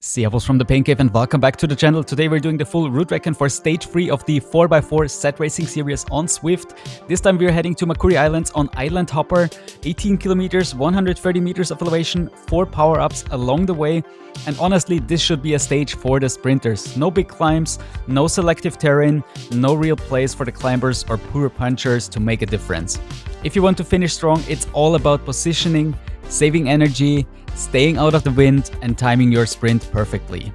Servus from the Pain Cave and welcome back to the channel. Today we're doing the full route recon for stage 3 of the 4x4 ZRacing series on Zwift. This time we're heading to Makuri Islands on Island Hopper, 18 kilometers, 130 meters of elevation, 4 power-ups along the way. And honestly, this should be a stage for the sprinters. No big climbs, no selective terrain, no real place for the climbers or poor punchers to make a difference. If you want to finish strong, it's all about positioning, saving energy, staying out of the wind, and timing your sprint perfectly.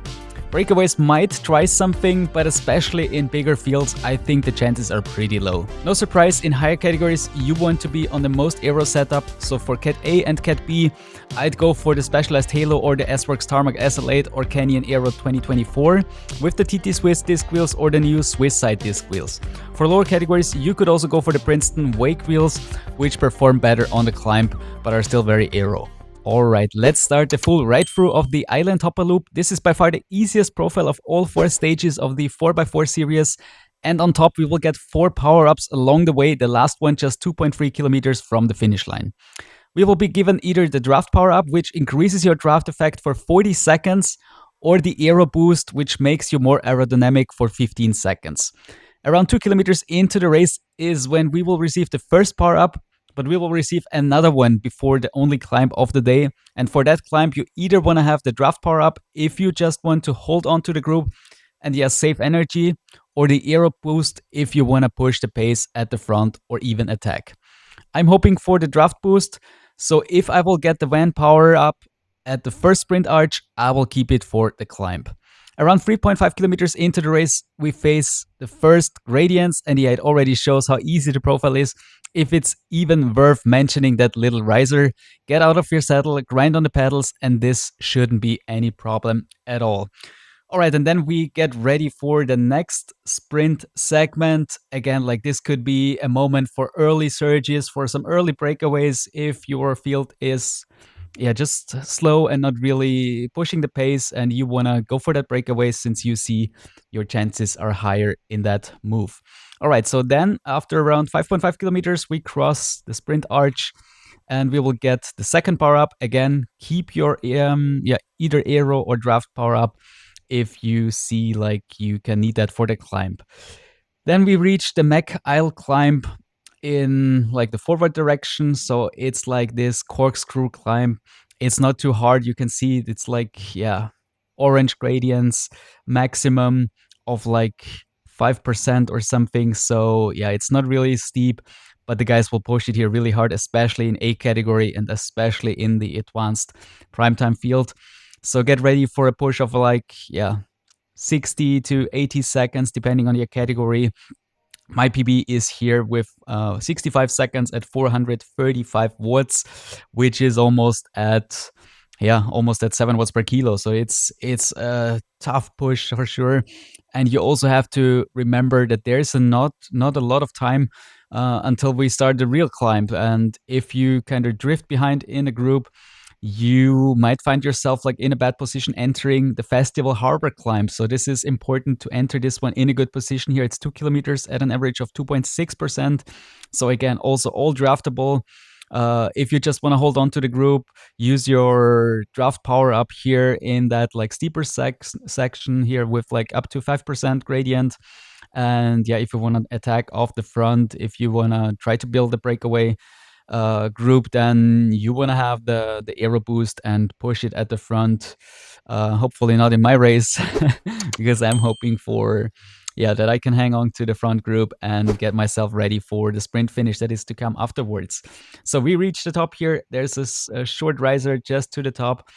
Breakaways might try something, but especially in bigger fields, I think the chances are pretty low. No surprise, in higher categories, you want to be on the most aero setup, so for Cat A and Cat B, I'd go for the Specialized Halo or the S-Works Tarmac SL8 or Canyon Aero 2024 with the TT Swiss disc wheels or the new Swiss side disc wheels. For lower categories, you could also go for the Princeton Wake wheels, which perform better on the climb, but are still very aero. Alright, let's start the full ride-through of the Island Hopper Loop. This is by far the easiest profile of all 4 stages of the 4x4 series. And on top, we will get 4 power-ups along the way, the last one just 2.3 kilometers from the finish line. We will be given either the draft power-up, which increases your draft effect for 40 seconds, or the aero boost, which makes you more aerodynamic for 15 seconds. Around 2 kilometers into the race is when we will receive the first power-up, but we will receive another one before the only climb of the day. And for that climb, you either want to have the draft power up if you just want to hold on to the group and save energy, or the aero boost if you want to push the pace at the front or even attack. I'm hoping for the draft boost, so if I will get the van power up at the first sprint arch, I will keep it for the climb. Around 3.5 kilometers into the race, we face the first gradients, and it already shows how easy the profile is. If it's even worth mentioning that little riser, get out of your saddle, grind on the pedals, and this shouldn't be any problem at all. Alright, and then we get ready for the next sprint segment. Again, like this could be a moment for early surges, for some early breakaways if your field is just slow and not really pushing the pace, and you want to go for that breakaway since you see your chances are higher in that move. All right, so then after around 5.5 kilometers, we cross the sprint arch and we will get the second power up. Again, keep your either aero or draft power up if you see like you can need that for the climb. Then we reach the Mech Isle climb in like the forward direction, so it's like this corkscrew climb. It's not too hard. You can see it's like orange gradients, maximum of like 5% or something. So it's not really steep, but the guys will push it here really hard, especially in A category and especially in the advanced primetime field. So get ready for a push of like 60 to 80 seconds depending on your category. My PB is here with 65 seconds at 435 watts, which is almost at 7 watts per kilo. So it's a tough push for sure. And you also have to remember that there's not a lot of time until we start the real climb. And if you kind of drift behind in a group, you might find yourself like in a bad position entering the festival harbor climb. So this is important to enter this one in a good position here. It's 2 kilometers at an average of 2.6%. So again, also all draftable. If you just want to hold on to the group, use your draft power up here in that like steeper section here with like up to 5% gradient. And if you want to attack off the front, if you want to try to build a breakaway group, then you want to have the aero boost and push it at the front. Hopefully not in my race because I'm hoping for that I can hang on to the front group and get myself ready for the sprint finish that is to come afterwards. So we reach the top here. There's a short riser just to the top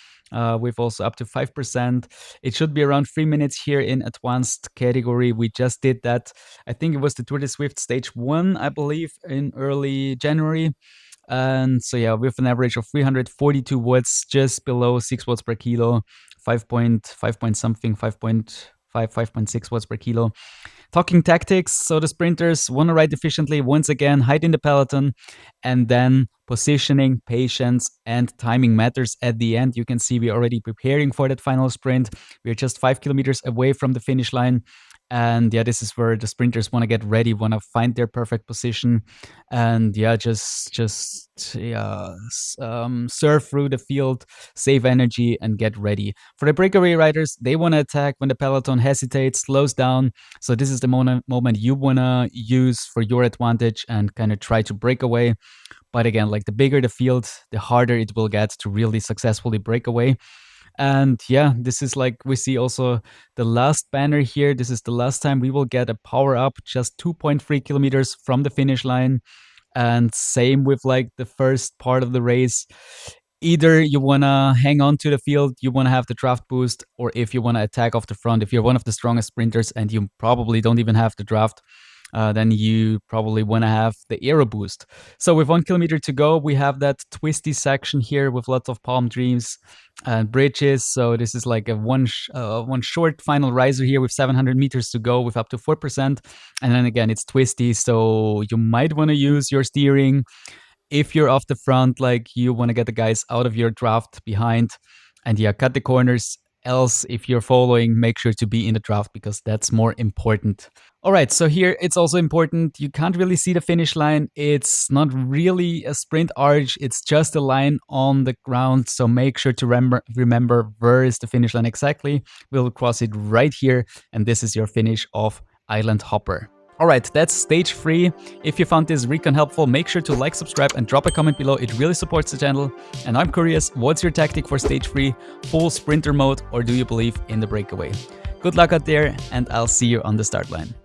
with also up to 5%. It should be around 3 minutes here in advanced category. We just did that. I think it was the Tour de Zwift stage 1, I believe, in early January. And so with an average of 342 watts, just below 6 watts per kilo, 5.6 watts per kilo. Talking tactics, so the sprinters want to ride efficiently, once again, hide in the peloton, and then positioning, patience, and timing matters at the end. You can see we're already preparing for that final sprint. We're just 5 kilometers away from the finish line, And yeah, this is where the sprinters want to get ready, want to find their perfect position, and yeah, just yeah, surf through the field, save energy, and get ready. For the breakaway riders, they want to attack when the peloton hesitates, slows down. So this is the moment you want to use for your advantage and kind of try to break away. But again, like the bigger the field, the harder it will get to really successfully break away. And yeah, this is like we see also the last banner here. This is the last time we will get a power up, just 2.3 kilometers from the finish line. And same with like the first part of the race. Either you want to hang on to the field, you want to have the draft boost, or if you want to attack off the front, if you're one of the strongest sprinters and you probably don't even have the draft, then you probably want to have the aero boost. So with 1 kilometer to go, we have that twisty section here with lots of palm trees and bridges. So this is like a one short final riser here with 700 meters to go with up to 4%. And then again, it's twisty, so you might want to use your steering. If you're off the front, like you want to get the guys out of your draft behind, and yeah, cut the corners. Else, if you're following, make sure to be in the draft because that's more important. All right, so here it's also important. You can't really see the finish line. It's not really a sprint arch. It's just a line on the ground. So make sure to remember where is the finish line exactly. We'll cross it right here. And this is your finish of Island Hopper. Alright, that's stage 3. If you found this recon helpful, make sure to like, subscribe, and drop a comment below. It really supports the channel. And I'm curious, what's your tactic for stage 3? Full sprinter mode, or do you believe in the breakaway? Good luck out there, and I'll see you on the start line.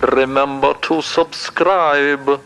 Remember to subscribe.